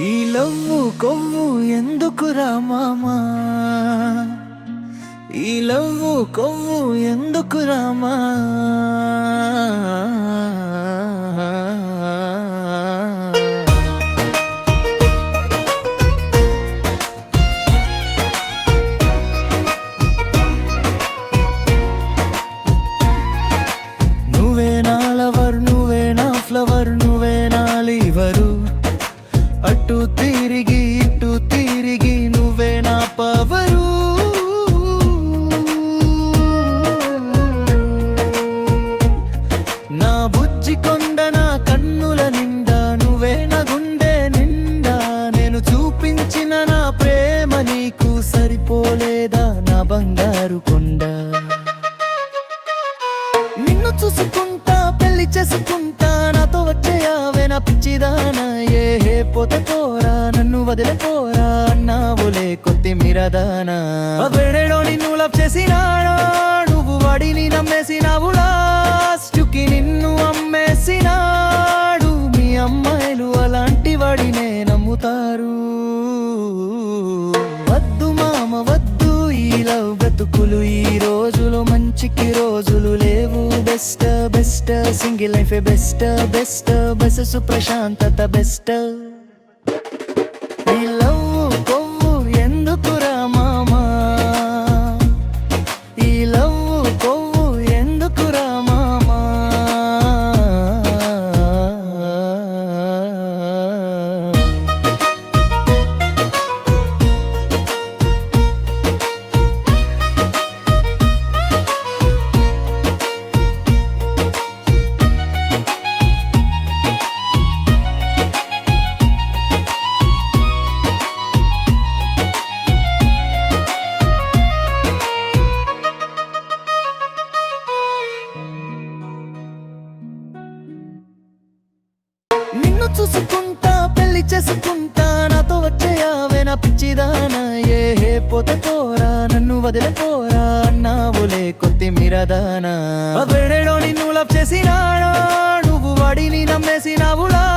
ఈ లవ్వు కొవ్వు ఎందుకురా మామా, ఈ లవ్వు కొవ్వు ఎందుకురా మామా. నువ్వే నా లవర్, నువ్వే నా ఫ్లవర్, నువ్వే నా లీవరు. అటు తిరిగి ఇటు తిరిగి నువ్వే నా పవరు. నా బుజ్జి కొండ నా కన్నుల నిండా, నువ్వే నా గుండె నిండా. నేను చూపించిన నా ప్రేమ నీకు సరిపోలేదా నా బంగారు కొండ. నిన్ను చూసుకుంటా పెళ్లి చేసుకుంటా, నాతో వచ్చేయావే నా పిచ్చిదానా. ఏ పోతే పోరా నన్ను వదిలిపోరా అన్నావులే కొత్తిమీరదానా. వేడేడో నిన్ను లవ్ చేసినాడా, నువ్వు వాడిని నమ్మేసినావు. లాస్ట్కి నిన్ను అమ్మేసినాడు. మీ అమ్మాయిలు అలాంటి వాడినే నమ్ముతారు. వద్దు మామ వద్దు ఈ లవ్ బ్రతుకులు, ఈ రోజులు మంచికి రోజులు లేవు. Best best single life best best best ప్రశాంతత బెస్ట్. ఈ లవ్ కొవ్వు ఎందుకురా మామా, ఈ లవ్ కొవ్వు ఎందుకురా మామా. నిన్ను చూసుకుంటా పెళ్లి చేసుకుంటా, నాతో వచ్చేయావే నా పిచ్చిదానా. ఏ పోతే పోరా నన్ను వదిలిపోరా అన్నావులే కొత్తిమీరదానా. వేడేడో నిన్ను లవ్ చేసినాడా, నువ్వు వాడిని నమ్మేసినావు.